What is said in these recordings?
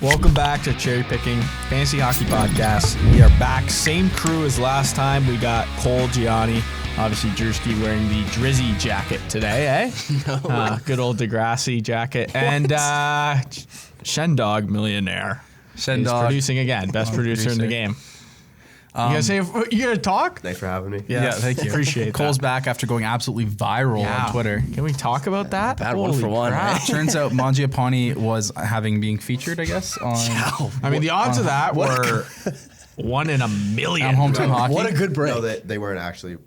Welcome back to Cherry Picking Fantasy Hockey Podcast. We are back. Same crew as last time. We got Cole, Gianni, obviously Drewski wearing the Drizzy jacket today, eh? No. Good old Degrassi jacket. And Shendog Millionaire. Shendog. Producing again. Best producer in the game. You gonna talk? Thanks for having me. Yeah, thank you. Appreciate it. Cole's back after going absolutely viral on Twitter. Can we talk about that? Bad one for one, right? Turns out Mangiapane was being featured, I guess, on... I mean, the odds of that were 1 in a million. On Hometown Hockey. What a good break. No, they weren't actually.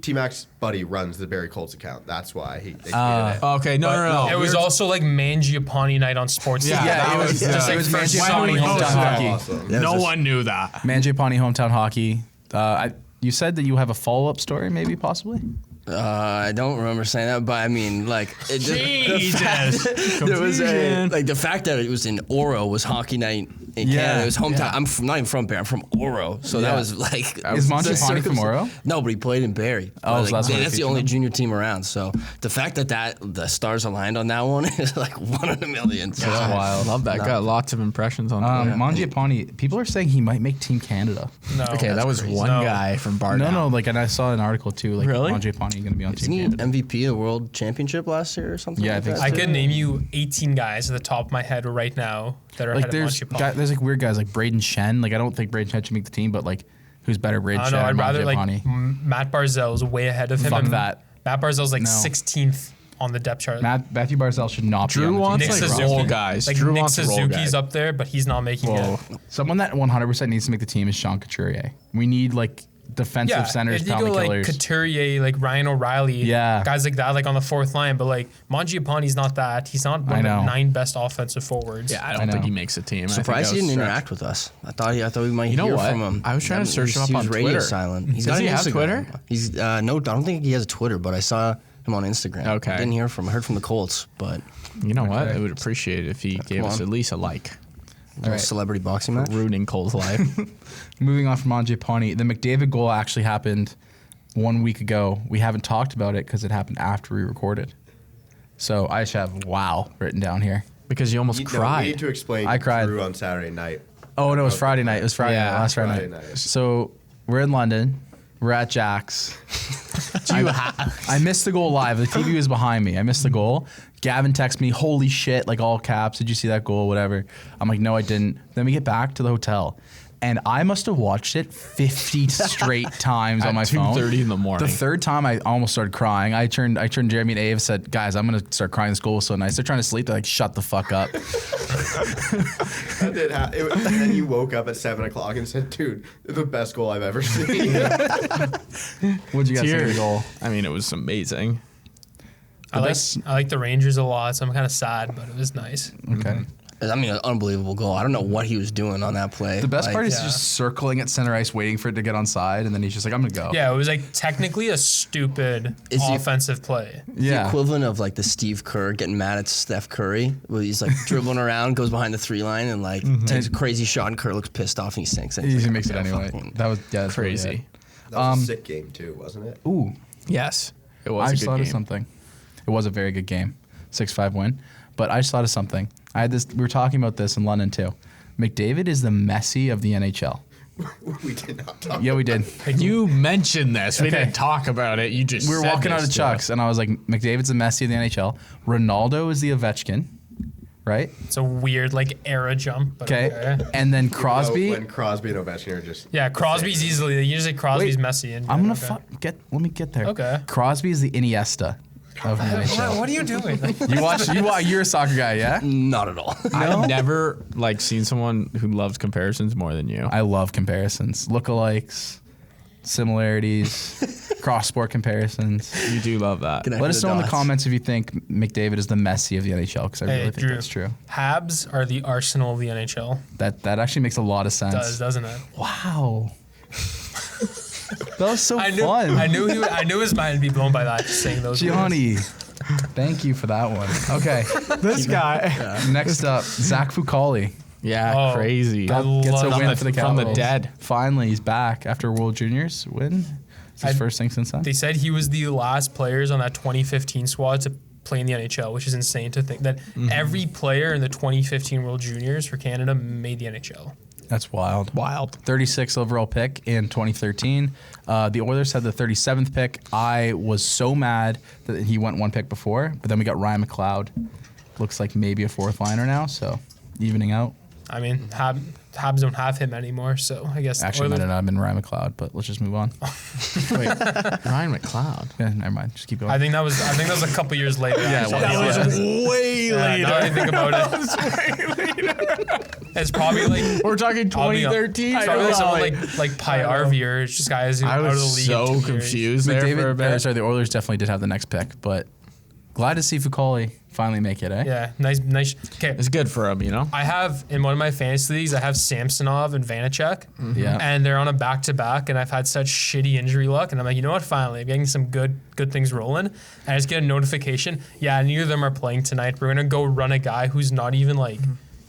T-Mac's buddy runs the Barry Colts account. That's why they tweeted it. Okay, no. It was also like Mangiapane night on Sports. Yeah, it was Mangiapane Hometown Hockey. Awesome. No one knew that. Mangiapane Hometown Hockey. You said that you have a follow-up story, maybe, possibly? I don't remember saying that, but I mean, like, Jesus. there was the fact that it was in Oro was hockey night in Canada. It was hometown. Yeah. I'm not even from Barrie. I'm from Oro, so that was like. Is Mangiapane from Oro? No, but he played in Barrie. Oh, so that's the only junior team around. So the fact that the stars aligned on that one is like 1 in a million. So That's wild. Love that. Got lots of impressions on Twitter. Mangiapane, people are saying he might make Team Canada. No. Okay, that was crazy. one guy from Bar. No, and I saw an article too, like Really? Mangiapane going to be on Isn't Team he Canada. MVP of the World Championship last year or something? Yeah, I like think that? so. I could name you 18 guys at the top of my head right now that are Like ahead of Mangiapane. there's like weird guys like Braden Shen. Like I don't think Braden Shen should make the team, but like who's better, Braden I Shen don't know. or I'd rather Mangiapane? Matt Barzell's way ahead of him. Fuck and that. Matt Barzell's like No. 16th on the depth chart. Matthew Barzell should not be Drew on the wants team. like Suzuki. role guys. Like Drew Nick wants a role Suzuki's guy. up there, but he's not making it. Someone that 100% needs to make the team is Sean Couturier. We need like defensive centers, if you penalty go like killers. Couturier, like Ryan O'Reilly, guys like that, like on the fourth line. But like Mangiapane's not that. He's not one of the 9 best offensive forwards. Yeah, I don't think he makes a team. Surprised he didn't interact with us. I thought we might hear from him. I was trying to search him up He on was radio Twitter. silent. Does he have Twitter? He's no, I don't think he has a Twitter, but I saw him on Instagram. Okay. I didn't hear from. I heard from the Colts, but You know what? I would appreciate it if he gave us at least a like. a celebrity boxing match. Ruining Cole's life. Moving on from Mangiapane, the McDavid goal actually happened 1 week ago. We haven't talked about it because it happened after we recorded. So I just have "wow" written down here. Because you almost cried. We need to explain. I cried. Drew on Saturday night. Oh no, it was Friday night. It was Friday night, last Friday night. So we're in London. We're at Jack's. I missed the goal live. The TV was behind me. I missed the goal. Gavin texts me, "Holy shit!" Like all caps. Did you see that goal? Whatever. I'm like, no, I didn't. Then we get back to the hotel, and I must have watched it 50 straight times on my phone. 2:30 in the morning. The third time, I almost started crying. I turned Jeremy and Ave, said, "Guys, I'm gonna start crying. This goal was so nice." They're trying to sleep. They're like, "Shut the fuck up." That did happen. And then you woke up at 7 o'clock and said, "Dude, the best goal I've ever seen." What'd you guys think of the Tears. goal? I mean, it was amazing. I like the Rangers a lot, so I'm kind of sad, but it was nice. Okay. I mean, an unbelievable goal. I don't know what he was doing on that play. The best part is yeah. just circling at center ice, waiting for it to get onside, and then he's just like, "I'm gonna go." Yeah, it was like technically a stupid Is he- offensive play. the equivalent of like the Steve Kerr getting mad at Steph Curry, where he's like dribbling around, goes behind the 3 line, and like takes a crazy shot, and Kerr looks pissed off, and he sinks it. He He's like, makes it "I'm anyway. fucking-" That was that's Crazy. Really That was a sick game too, wasn't it? Ooh, Yes. It was I a just good thought game. of something. It was a very good game, 6-5 win. But I just thought of something. I had this. We were talking about this in London too. McDavid is the Messi of the NHL. We did not talk. Yeah, we did. You mentioned this. We Okay. didn't talk about it. You just We were said walking out this of to Chuck's, us. and I was like, McDavid's the Messi of the NHL. Ronaldo is the Ovechkin, right? It's a weird like era jump. But Okay. And then Crosby. When Crosby and Ovechkin are just. Yeah, Crosby's easily. You just say Crosby's Messi. And I'm gonna okay. let me get there. Okay. Crosby is the Iniesta of the NHL. What are you doing? You're a soccer guy, yeah? Not at all. I've never like seen someone who loves comparisons more than you. I love comparisons, lookalikes, similarities, cross-sport comparisons. You do love that. Connect Let us the know in the dots. comments if you think McDavid is the Messi of the NHL, because I really think Drew, that's true. Habs are the Arsenal of the NHL. That actually makes a lot of sense. Doesn't it? Wow. That was so I fun. I knew his mind would be blown by that. Just saying those words. Gianni, thank you for that one. Okay, This guy. next up, Zach Fucale. Yeah, Oh, crazy. I Gets a love win that for the from the Capitals. dead. Finally, he's back after World Juniors win. It's his first thing since then. They said he was the last players on that 2015 squad to play in the NHL, which is insane to think that every player in the 2015 World Juniors for Canada made the NHL. That's wild. 36th overall pick in 2013. The Oilers had the 37th pick. I was so mad that he went one pick before, but then we got Ryan McLeod. Looks like maybe a fourth liner now, so evening out. I mean, Habs don't have him anymore, so I guess Actually, might have not been Ryan McLeod, but let's just move on. Wait, Ryan McLeod. Yeah, never mind. Just keep going. I think that was a couple years later. Yeah, that was way later. Now that I think about it, it's probably like we're talking 2013. It's probably like someone like Payarvi or just guys who I out of the was league. so confused there for a bit. Sorry, the Oilers definitely did have the next pick, but glad to see Fucale finally make it, eh? Yeah, nice. Okay, It's good for him, you know. I have in one of my fantasy leagues, I have Samsonov and Vanacek, Yeah. and they're on a back-to-back, and I've had such shitty injury luck, and I'm like, you know what? Finally, I'm getting some good things rolling, and I just get a notification. Yeah, neither of them are playing tonight. We're gonna go run a guy who's not even like,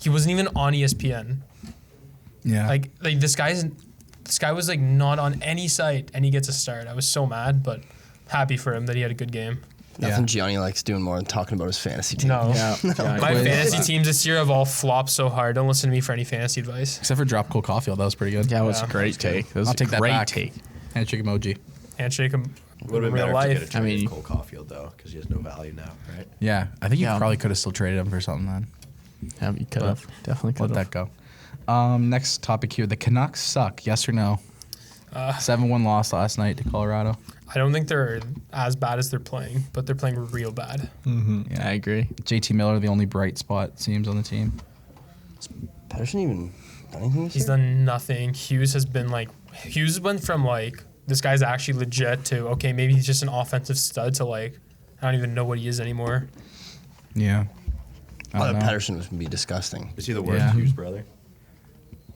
he wasn't even on ESPN. Yeah. Like this guy was like not on any site, and he gets a start. I was so mad, but happy for him that he had a good game. Nothing Gianni likes doing more than talking about his fantasy team. No. Yeah. My fantasy teams this year have all flopped so hard. Don't listen to me for any fantasy advice. Except for Drop Cole Caulfield. That was pretty good. Yeah, it was a great take. That was I'll take a that great back. take. Handshake emoji. Handshake him Would in have been real better to life. get a trade Cole Caulfield though, because he has no value now, right? Yeah. I think you probably could have still traded him for something then. Yeah, you could have. Definitely could Let that go. Next topic here. The Canucks suck. Yes or no? 7-1 loss last night to Colorado. I don't think they're as bad as they're playing, but they're playing real bad. Yeah. I agree. JT Miller, the only bright spot, seems, on the team. Patterson even done anything this He's year? done nothing. Hughes went from like, this guy's actually legit to, okay, maybe he's just an offensive stud to like, I don't even know what he is anymore. Yeah. I don't know. Patterson would be disgusting. Is he the worst Yeah. Hughes brother?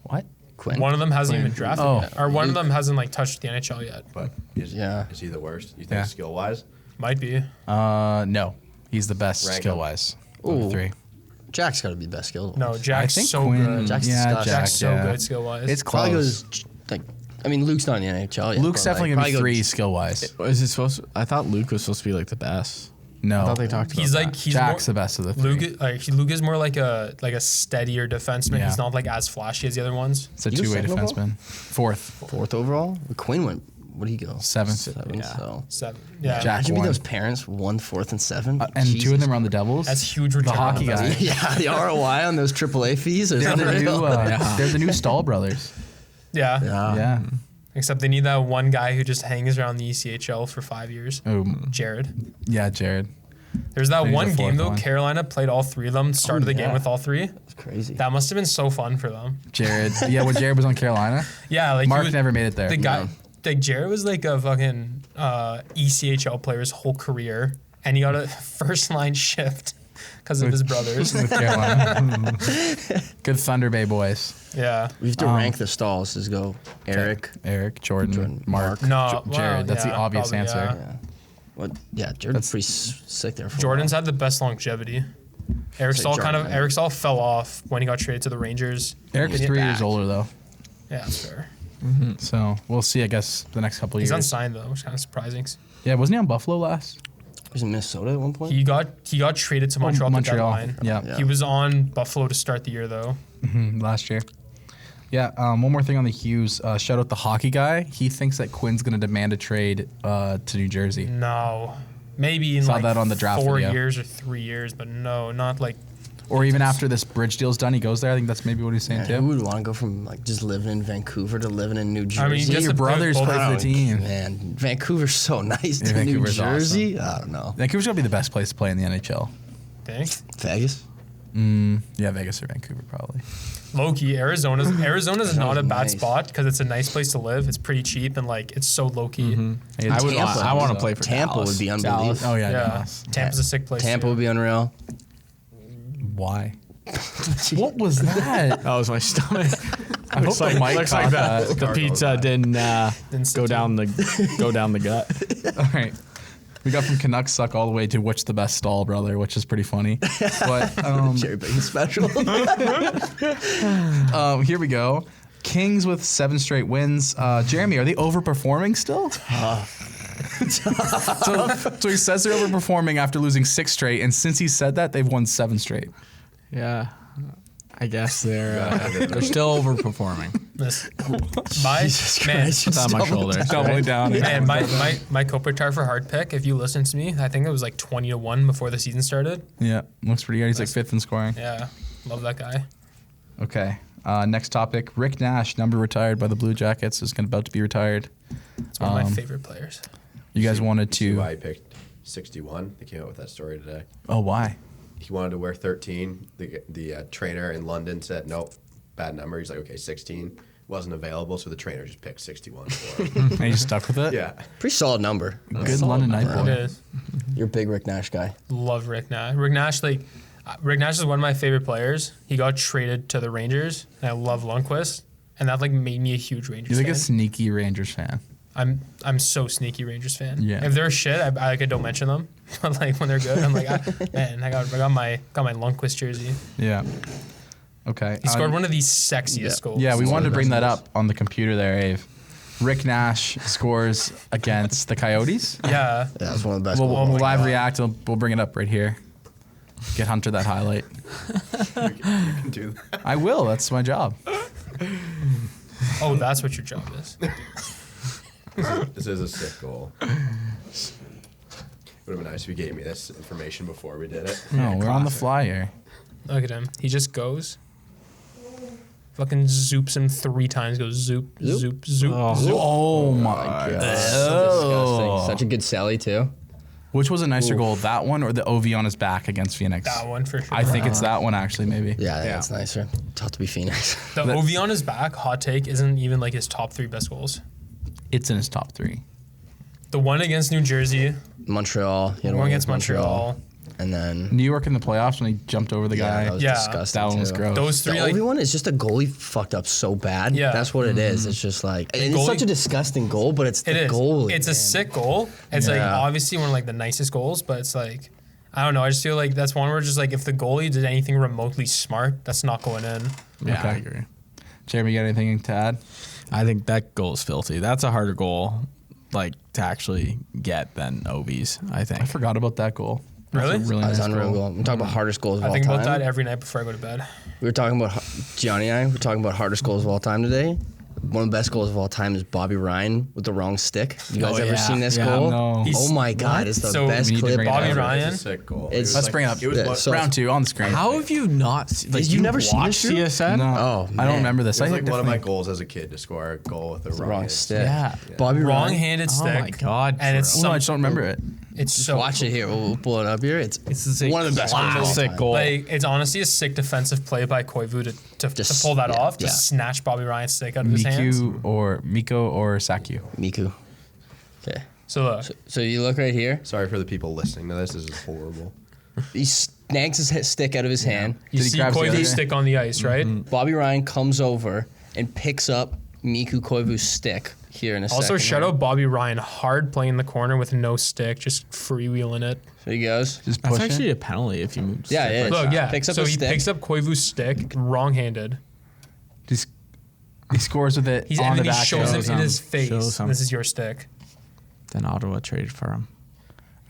What? Quinn? One of them hasn't even drafted Oh. yet. Or one of them hasn't like touched the NHL yet. But is he the worst? You think Yeah. skill wise? Might be. No. He's the best Rank him. skill-wise. Ooh. Of the three. Jack's got to be best skilled. No, Jack's I think so Quinn, good. Jack's yeah, disgusting. Jack's so yeah. good skill wise. It's Probably close. goes like, I mean, Luke's not in the NHL yet. Luke's but, definitely like, going to be probably three goes- skill-wise. Is it supposed to, I thought Luke was supposed to be like the best. I No. thought they talked about he's that. like Jack's the best of the three. Luke is more like a steadier defenseman. Yeah. He's not like as flashy as the other ones. It's a He was two-way second overall? defenseman. Fourth. Fourth overall. Quinn went. What did he go? Seventh. Seven. Yeah. So. 7. Yeah. Jack Imagine being won. those parents, 1, 4th, and 7. And Jesus. two of them are on the Devils. That's huge The return. hockey guy. Yeah, the ROI on those AAA fees is They're the unreal. new, they're the new Stahl brothers. Yeah. Yeah. Except they need that one guy who just hangs around the ECHL for 5 years. Oh, Jared. yeah, Jared. There's that He's one the fourth game though. one. Carolina played all 3 of them. Started the game yeah. with all 3. It's crazy. That must have been so fun for them. Jared. Yeah, when Jared was on Carolina, Yeah, like he Mark was- never made it there. The guy, like Jared was like a fucking ECHL player his whole career, and he got a first line shift because of his brothers. with Carolina. Good Thunder Bay boys. Yeah. We have to rank the stalls. Just go Eric. Eric, Jordan, Mark. No, Jared. That's the yeah, obvious probably, answer. yeah. Yeah. What? Yeah, Jordan's pretty sick there. For Jordan's a had the best longevity. Eric Say Stahl Jordan, yeah. Eric Stahl fell off when he got traded to the Rangers. Eric's Get 3 back. years older though, Yeah, that's fair. so we'll see. I guess the next couple of He's years. unsigned though, which is kind of surprising. Yeah, wasn't he on Buffalo last? He was in Minnesota at one point. He got traded to Montreal. At the deadline. Yeah, Yeah. He was on Buffalo to start the year though. last year. Yeah. One more thing on the Hughes. Shout out the hockey guy. He thinks that Quinn's going to demand a trade to New Jersey. No, maybe in Saw like that on the draft 4 video. years or 3 years, but no, not like. Or even after this bridge deal's done, he goes there. I think that's maybe what he's saying Man, who too. would want to go from like just living in Vancouver to living in New Jersey? I mean, Yeah, just your to put brothers both- play for the team. Man, Vancouver's so nice. Yeah, to New Vancouver's Jersey, I don't know. Vancouver's gonna be the best place to play in the NHL. Dang. Vegas. Yeah, Vegas or Vancouver probably. Low-key, Arizona's not a bad nice. spot because it's a nice place to live. It's pretty cheap and like it's so low-key. Hey, I would. Tampa. I want to play for Tampa Dallas. would be unbelievable. Oh yeah, Yeah, Dallas. Tampa's a sick place. Tampa too. would be unreal. Why? What was that? That was my stomach. I hope the mic looks caught like the that. pizza didn't go down the gut. All right. We got from Canucks suck all the way to which the best Stahl brother, which is pretty funny. But Jerry Bacon special. here we go. Kings with 7 straight wins. Jeremy, are they overperforming still? So he says they're overperforming after losing 6 straight, and since he said that, they've won 7 straight. Yeah. I guess they're still overperforming. It's on my shoulder. Doubling down. Man, my Kopitar for hard pick, if you listen to me, I think it was like 20-1 before the season started. Yeah, looks pretty good. He's like 5th in scoring. Yeah, love that guy. Okay, next topic. Rick Nash, number retired by the Blue Jackets, is about to be retired. It's one of my favorite players. You guys wanted See to... why I picked 61? They came out with that story today. Oh, why? He wanted to wear 13. The trainer in London said, nope, bad number. He's like, okay, 16. Wasn't available, so the trainer just picked 61 for him. And you just stuck with it? Yeah. Pretty solid number. Good London night It boy. is. You're a big Rick Nash guy. Love Rick Nash. Rick Nash is one of my favorite players. He got traded to the Rangers, and I love Lundqvist, and that made me a huge Rangers He's like fan. a sneaky Rangers fan. I'm so sneaky Rangers fan. Yeah. If they're shit, I don't mention them. But when they're good, I'm like, I got my Lundqvist jersey. Yeah. Okay. He scored one of the sexiest goals. Yeah, we wanted to bring that up on the computer there, Ave. Rick Nash scores against the Coyotes. Yeah. Yeah, that's one of the best. We'll goals. live react. We'll bring it up right here. Get Hunter that highlight. You can do that. I will. That's my job. Oh, that's what your job is. This is a sick goal. Would have been nice if you gave me this information before we did it. No, we're on the fly here. Look at him. He just goes. Fucking zoops him 3 times. Goes zoop, zoop, zoop, zoop. Oh my God. god. Disgusting. Such a good Sally too. Which was a nicer goal, that one or the OV on his back against Phoenix? That one for sure. I think it's that one actually, maybe. Yeah, I think that's nicer. Tough to be Phoenix. The OV on his back, hot take, isn't even his top 3 best goals. It's in his top 3. The one against New Jersey, Montreal. He had the one against Montreal. And then New York in the playoffs when he jumped over the guy. that was Yeah. disgusting. That one was too. gross. Those The 3, only one is just a goalie fucked up so bad. Yeah. That's what it is. It's just and it's goalie- such a disgusting goal, but it's It the is. goalie. It's a man. sick goal. It's Yeah. obviously one of the nicest goals, but it's I don't know. I just feel like that's one where just if the goalie did anything remotely smart, that's not going in. Yeah, Okay. I agree. Jeremy, you got anything to add? I think that goal is filthy. That's a harder goal, to actually get than OV's, I think. I forgot about that goal. That's Really? a really That's nice unreal goal. goal. I'm talking about hardest goals of I all think time. about that every night before I go to bed. We were talking about Gianni and I. We're talking about hardest goals of all time today. One of the best goals of all time is Bobby Ryan with the wrong stick. You guys ever seen this goal? no. Oh my God, it's the So best we need to clip bring it Bobby up. Ryan. It's a sick goal. It's- Let's bring it up. It was Yeah, what- so- Round 2 on the screen. How have you not You've never seen watched this, Drew? CSN? No, Oh, I don't man. remember this. It was I like one of my definitely- goals as a kid to score a goal with the the wrong stick. Yeah. Bobby Ryan. Wrong-handed Oh stick. my God, And it's No, I just don't remember it. it's so Watch it here. We'll pull it up here. It's a one of the best goals of all classic time. goal. it's honestly a sick defensive play by Koivu to Just- pull that yeah, off, to yeah. snatch Bobby Ryan's stick out of his hands. Miko or Saku. Miku. Okay. So look, So you look right here. Sorry for the people listening to this. This is horrible. He snags his stick out of his hand. you Did he see grab the other? Koivu's stick on the ice, right? Bobby Ryan comes over and picks up Miku Koivu's stick here in a second. Also, shout out Bobby Ryan, hard playing the corner with no stick, just freewheeling it. So he goes. Just That's push actually it. a penalty if you move. Yeah, stick yeah. like Look, that. yeah. Picks up so his he stick. picks up Koivu's stick, wrong-handed. He scores with it on And the then he back. shows end. it in his face. Shows him. This is your stick. Then Ottawa traded for him.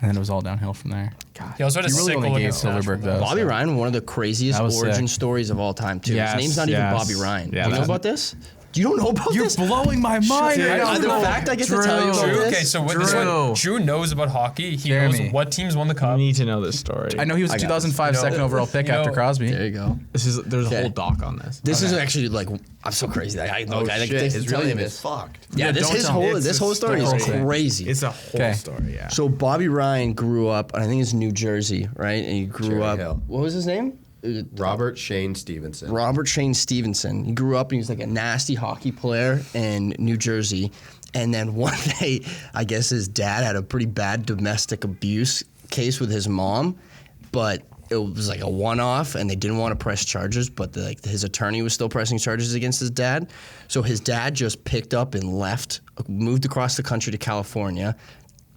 And then it was all downhill from there. He also had a He really sick only goal gave against Silverberg, Nashville. though. Bobby Ryan, one of the craziest That was origin sick. stories of all time, too. Yes, His name's not even yes. Bobby Ryan. Yeah, Do you know that- about this? Do you don't know about this? blowing my mind Dude, right the now. fact I get to tell you about Drew, this. okay, so what this one, Drew knows about hockey. He Jeremy. knows what teams won the You cup. need to know this story. I know he was a I got 2005 this. second overall pick You know- after Crosby. There you go. There's Okay. a whole doc on this. This is actually I'm so crazy. I Oh, think shit. to His tell real you name is this. fucked. Yeah, this don't his tell whole me. this whole story is story. crazy. It's a whole Okay. story. Yeah. So Bobby Ryan grew up, and I think it's New Jersey, right? And he grew Cherry up. Hill. What was his name? Robert Shane Stevenson. Robert Shane Stevenson. He grew up and he was like a nasty hockey player in New Jersey. And then one day, I guess his dad had a pretty bad domestic abuse case with his mom, but it was like a one-off, and they didn't want to press charges, but his attorney was still pressing charges against his dad. So his dad just picked up and left, moved across the country to California,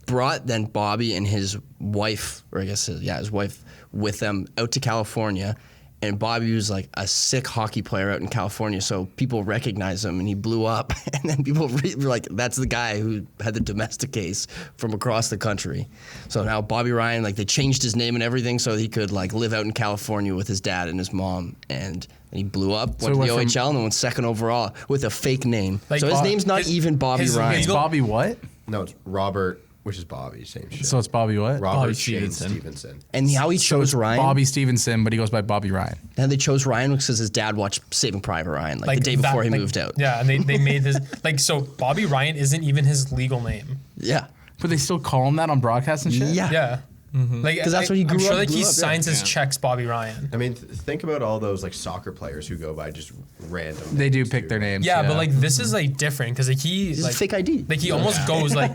brought then Bobby and his wife, or I guess his wife, with them out to California, And Bobby was like a sick hockey player out in California, so people recognized him, and he blew up. And then people were like, "That's the guy who had the domestic case from across the country." So now Bobby Ryan, like they changed his name and everything so he could like live out in California with his dad and his mom, and he blew up, went to the OHL, and then went second overall with a fake name. Like so his name's not even Bobby Ryan. It's Bobby what? No, it's Robert, which is Bobby, same shit. So it's Bobby what? Robert Stevenson. Stevenson. And how he chose Ryan. Bobby Stevenson, but he goes by Bobby Ryan. And they chose Ryan because his dad watched Saving Private Ryan like the day before he moved out. Yeah, and they made his like so. Bobby Ryan isn't even his legal name. Yeah. But they still call him that on broadcast and shit? Yeah. Yeah. Like, Because that's what he grew I'm sure up- like he grew up, yeah. signs his checks Bobby Ryan. I mean, think about all those like soccer players who go by just random. They do names, pick too. their names. Yeah, but like this is like different because like He's like a fake ID. Like he almost goes like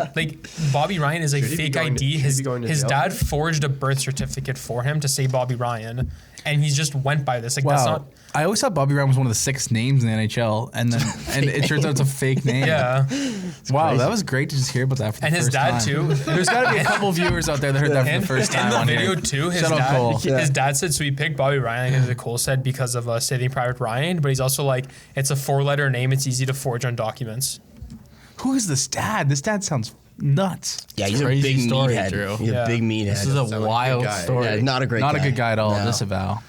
Bobby Ryan is like Should he be fake going to- ID. should he be going to His jail? dad forged a birth certificate for him to say Bobby Ryan, and he just went by this. Like that's Wow. not. I always thought Bobby Ryan was one of the 6 names in the NHL, and then and it turns out it's a fake name. Yeah, Wow, that was great to just hear about that for the and his first dad time. too. There's got to be a couple viewers out there that heard that for And the first in time the on video here. too, his Shout out Cole. dad said so. He picked Bobby Ryan, as Cole said, because of Saving Private Ryan. But he's also like, it's a 4-letter name. It's easy to forge on documents. Who is this dad? This dad sounds nuts. Yeah, he's Crazy a big story, meathead. Drew. He's Yeah. a big meathead. This is Sound a like a wild good guy. story. yeah, not a great Not guy. a good guy at all, No. disavow.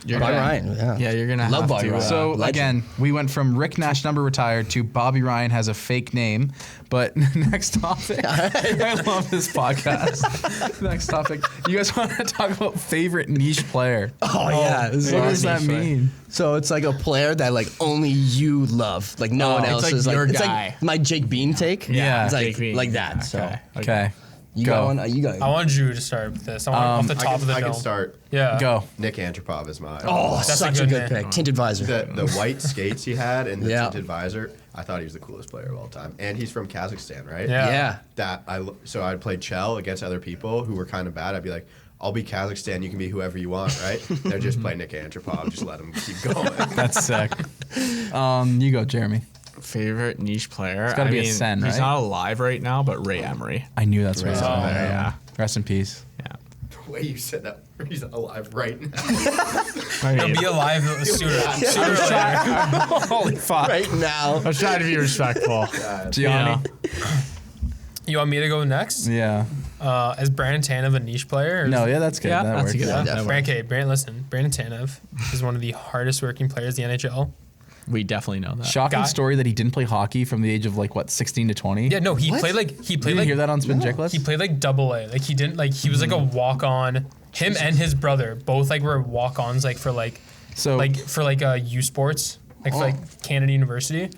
You're Bobby gonna- Ryan, yeah. Yeah, you're gonna Love have Bobby to. Ryan. So Legend. again, we went from Rick Nash number retired to Bobby Ryan has a fake name. But next topic, I love this podcast. Next topic, you guys want to talk about favorite niche player? Oh, yeah. This is What our does that niche player. mean? So it's like a player that like only you love, like no one it's else like is like. your It's guy. like my Jake Bean take. Yeah. it's like Jake Bean. like that. Yeah, So okay. Okay, you go. got one. You got. I want Drew to start with this. I want off the top of the I dome. can start. Yeah. Go. Nick Antropov is mine. Oh, That's such a a good good name. pick. Tinted visor. The white skates he had and the Yeah. tinted visor. I thought he was the coolest player of all time. And he's from Kazakhstan, right? Yeah. Yeah. So I'd play Chell against other people who were kind of bad. I'd be like, I'll be Kazakhstan. You can be whoever you want, right? They'd just play Nick Antropov. Just let him keep going. That's sick. You go, Jeremy. Favorite niche player. It's gotta be a Sen, He's right? not alive right now, but Ray Emery. I knew that's right. Oh, yeah. Rest in peace. Yeah. The way you said that, he's alive right now. He'll be alive sooner or later. Holy fuck. Right now. I was trying to be respectful. Gianni. You want me to go next? Yeah. Is Brandon Tanev a niche player? Or No, yeah, that's good. Yeah, that that's works. a good one. Yeah. Brandon Tanev is one of the hardest working players in the NHL. We definitely know that. Shocking Guy- story that he didn't play hockey from the age of like what 16 to 20. Yeah, no, he What? played You didn't hear that on Spin Checklist? he played like double A. Like he didn't like he was like a walk on. Him and his brother both like were walk ons like for So U Sports like for like Canada University.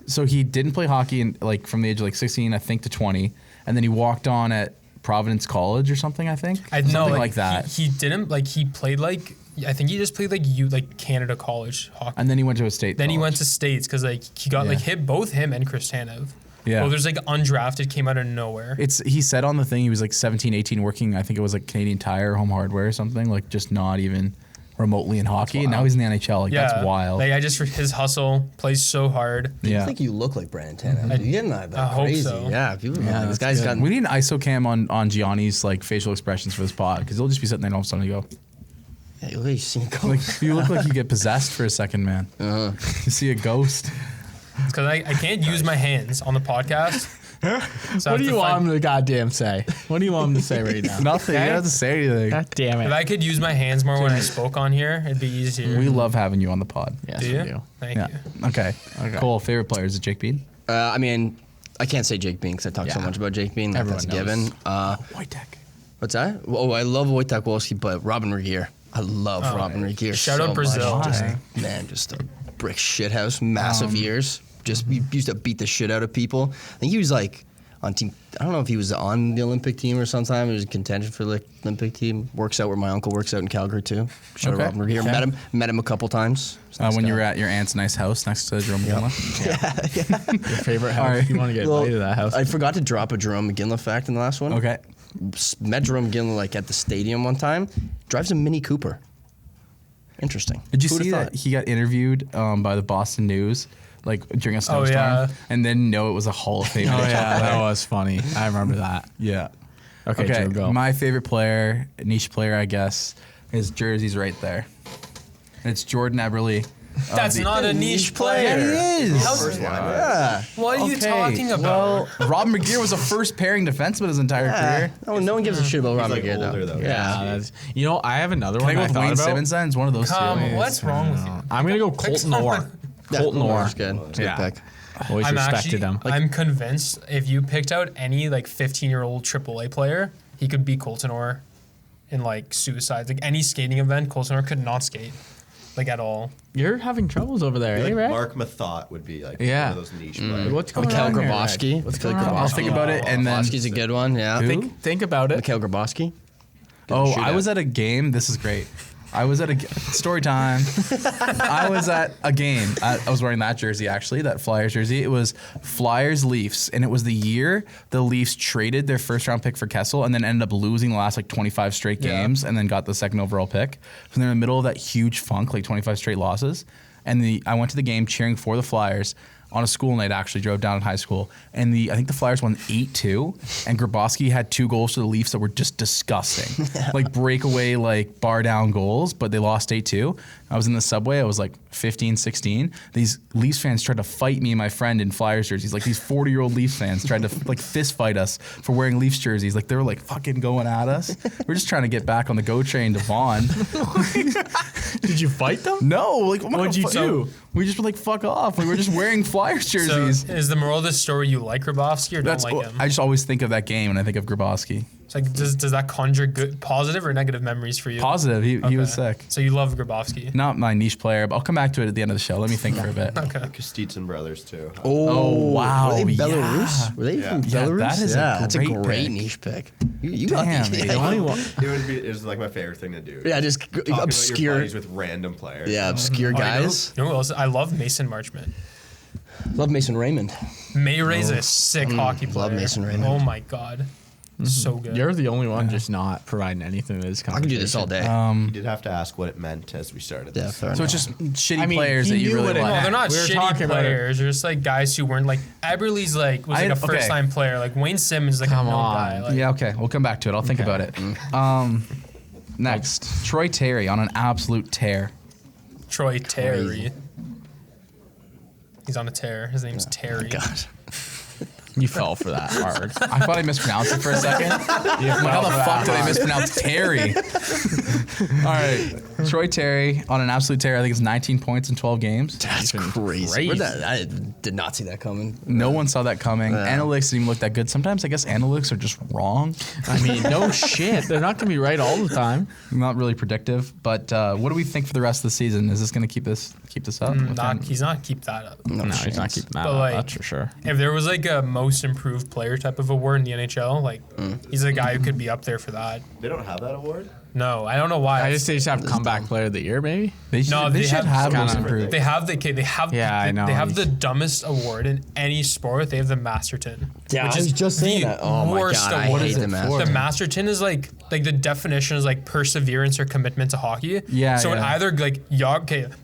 so he didn't play hockey in, like from the age of like 16 I think to 20, and then he walked on at Providence College or something I think. I know Something like that. He didn't like he played like I think he just played like Canada college hockey. And then he went to a state. Then he college. went to States because like he got like hit both him and Chris Tanev. Yeah. Well, there's like undrafted came out of nowhere. He said on the thing he was like 17, 18 working, I think it was like Canadian Tire, Home Hardware or something, like just not even remotely in hockey. And now he's in the NHL. Like that's wild. Like his hustle plays so hard. Yeah. I think you look like Brandon Tanev. You getting that? I hope crazy. so. Yeah, people. Yeah, this guy's got. We need an ISO cam on Gianni's like facial expressions for this pod because he'll just be sitting there and all of a sudden you go, Yeah, look, you seen go. like, you look like you get possessed for a second, man. You see a ghost. Because I can't use my hands on the podcast. So I What have do to you want find- him to goddamn say? What do you want him to say right now? Nothing. You don't have to say anything. God damn If it. I could use my hands more when I spoke on here, it'd be easier. We love having you on the pod. Yes, do we you? do. Thank Yeah. you. Okay. Cool. Favorite player is it Jake Bean? I mean, I can't say Jake Bean because I talk so Yeah. much about Jake Bean. Everyone That's a knows. given. Wojtek. What's that? Oh, I love Wojtek Wolski, but Robin Regier. I love Robin Regier. Shout so out Brazil. much. Just, Why? man, just a brick shithouse, massive ears. Just he used to beat the shit out of people. I think he was like on team. I don't know if he was on the Olympic team or sometime. He was in contention for the Olympic team. Works out where my uncle works out in Calgary too. Shout Okay. out Robin Regier. Okay. Met him a couple times. He's a nice When guy. you were at your aunt's nice house next to Jerome Gilla? Your favorite house? right. You want to get Well, invited to that house? I forgot to drop a Jerome McGinley fact in the last one. Okay. Met Jerome McGinley like at the stadium one time. Drives a Mini Cooper. Interesting. Did you Who'da see thought? that he got interviewed by the Boston News like during a snowstorm yeah. and then know it was a Hall of Fame? Oh NHL yeah, player? that was funny. I remember that. Yeah. Okay, Drew, go. My favorite player, niche player, I guess, his jersey's right there. and it's Jordan Eberle. That's not a niche player. Yeah, he is. Yeah. What are you talking about? Well, Rob McGear was a first pairing defenseman his entire career. No one gives a shit about Rob like McGear older, though. Yeah. I have another Can I one go I with thought Wayne about. Simmons then? It's one of those two. What's wrong with you? I'm gonna go Colton Orr. Colton Orr. That's good. It's a Yeah. good pick. Always respected him. I'm convinced if you picked out any like 15-year-old AAA player, he could beat Colton Orr in like suicides. Like any skating event, Colton Orr could not skate. Like at all. You're having troubles over there, Like right? Mark Mathot would be like Yeah. one of those niche players. What's going Mikhail on here, Grabowski. Reg? What's Mikhail going on? I'll think about it and then. Grabowski's a good one. Yeah. Who? Think about it. Mikhail Grabowski. Oh, Shoot I at. was at a game. This is great. I was at a story time. I was at a game. I was wearing that jersey actually, that Flyers jersey. It was Flyers Leafs, and it was the year the Leafs traded their first round pick for Kessel, and then ended up losing the last like 25 straight games, and then got the second overall pick. So they're in the middle of that huge funk, like 25 straight losses. And I went to the game cheering for the Flyers. On a school night, actually drove down in high school, and I think the Flyers won 8-2, and Grabowski had 2 goals to the Leafs that were just disgusting, like breakaway, like bar down goals, but they lost 8-2. I was in the subway, I was like 15, 16. These Leafs fans tried to fight me and my friend in Flyers jerseys. Like these 40-year-old Leafs fans tried to like fist fight us for wearing Leafs jerseys. Like they were like fucking going at us. We're just trying to get back on the GO train to Vaughan. Did you fight them? No, like What'd you do? We just were like fuck off. We were just wearing Flyers jerseys. So is the moral of this story you like Grabowski or don't like him? I just always think of that game when I think of Grabowski. It's like does that conjure good, positive or negative memories for you? Positive. He was sick. So you love Grabowski. Not my niche player, but I'll come back to it at the end of the show. Let me think for a bit. Okay. The Kostitsyn brothers too. Oh, wow. Were they Yeah. Belarus? Were they from Yeah, Belarus? that is a that's a great great pick. niche pick. You got Damn, these. the only one. It was like my favorite thing to do. Yeah, just Talk about your obscure. buddies with random players. Yeah, obscure guys. You know who else? I love Mason Marchment. Love Mason Raymond. May Ray's a sick hockey player. love Mason Raymond. Oh my god. So good. You're the only one just not providing anything to this I can do this all conversation. day. You did have to ask what it meant as we started Yeah, this. fair So enough. it's just shitty I mean, players he that you knew really what it like. No, they're not We were shitty talking about it. players. They're just like guys who weren't like Eberle's like was like a okay. first time player. Like Wayne Simmons is like Come a known on. guy. Like, Yeah, okay. We'll come back to it. I'll think about it. Next, Troy Terry on an absolute tear. Troy Terry. Crazy. He's on a tear. His name's Terry. God. You fell for that hard. I thought I mispronounced it for a second. I'm like, how the fuck did I mispronounce Terry? All right. Troy Terry on an absolute tear. I think it's 19 points in 12 games. That's crazy. Where'd that, I did not see that coming. No one saw that coming. Analytics didn't even look that good. Sometimes I guess analytics are just wrong. I mean, no shit. They're not going to be right all the time. Not really predictive. But what do we think for the rest of the season? Is this going to keep this up? He's not keep that up. No, he's not keeping that But, up, like, that's for sure. If there was like a most improved player type of award in the NHL, like he's a guy who could be up there for that. They don't have that award? No, I don't know why. I just they just have comeback player of the year, maybe. They should, No, they they should have have kinda- most improved. They have the Yeah, I know. They have the dumbest award in any sport. They have the Masterton. Yeah, which I was is just saying the that. Oh my worst God, I award. hate the The Masterton. Masterton is like the definition is like perseverance or commitment to hockey. Yeah, So it yeah. either like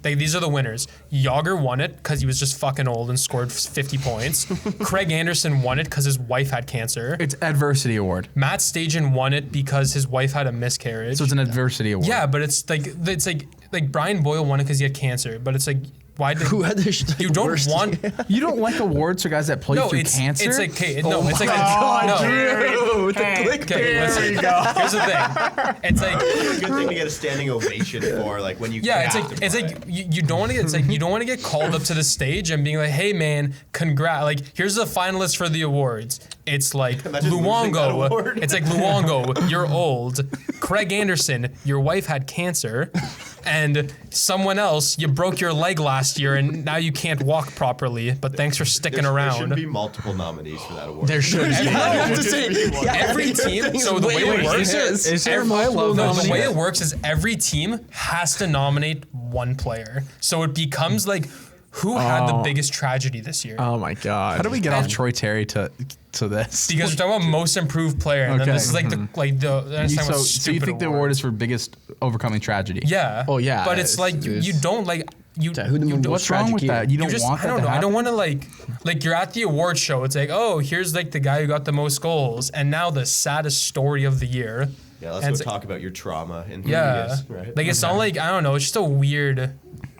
these are the winners. Yager won it because he was just fucking old and scored 50 points. Craig Anderson won it because his wife had cancer. It's adversity award. Matt Stajan won it because his wife had a miscarriage. So it's an adversity award. Yeah, but it's like Brian Boyle won it because he had cancer. But it's like why did Who had this? you don't worst- want? You don't like awards for guys that play No, through it's cancer? it's like okay, no, it's like God, no. With the click. Okay, listen. Here's the thing. It's like It's a good thing to get a standing ovation for, like when you yeah, it's have like to it's play. like you don't want to get it's like you don't want to get called up to the stage and being like, hey man, congrats! Like here's the finalists for the awards. It's like Imagine losing that Luongo. award. It's like Luongo, you're old. Craig Anderson, your wife had cancer, and someone else, you broke your leg last year and now you can't walk properly. But thanks for sticking There around. should be multiple nominees for that award. There should be. I was just saying, yeah, Every team. So the way it works Is there every- multiple no, the way nominees? it works is every team has to nominate one player. So it becomes like who had the biggest tragedy this year? Oh my god. How do we get off Troy Terry to this? Because we're talking about most improved player, and then Okay. this is like the then it's talking about So you stupid think the award is for biggest overcoming tragedy? Yeah. Oh, yeah, But it's like you it's- don't like you. Who the you don't- What's wrong with that? You don't just, want I that don't to know. I happen? don't want to like you're at the award show. It's like, oh, here's like the guy who got the most goals, and now the saddest story of the year. Yeah, let's go talk about your trauma in Yeah. Vegas, right? Like, it's not like, I don't know, it's just a weird.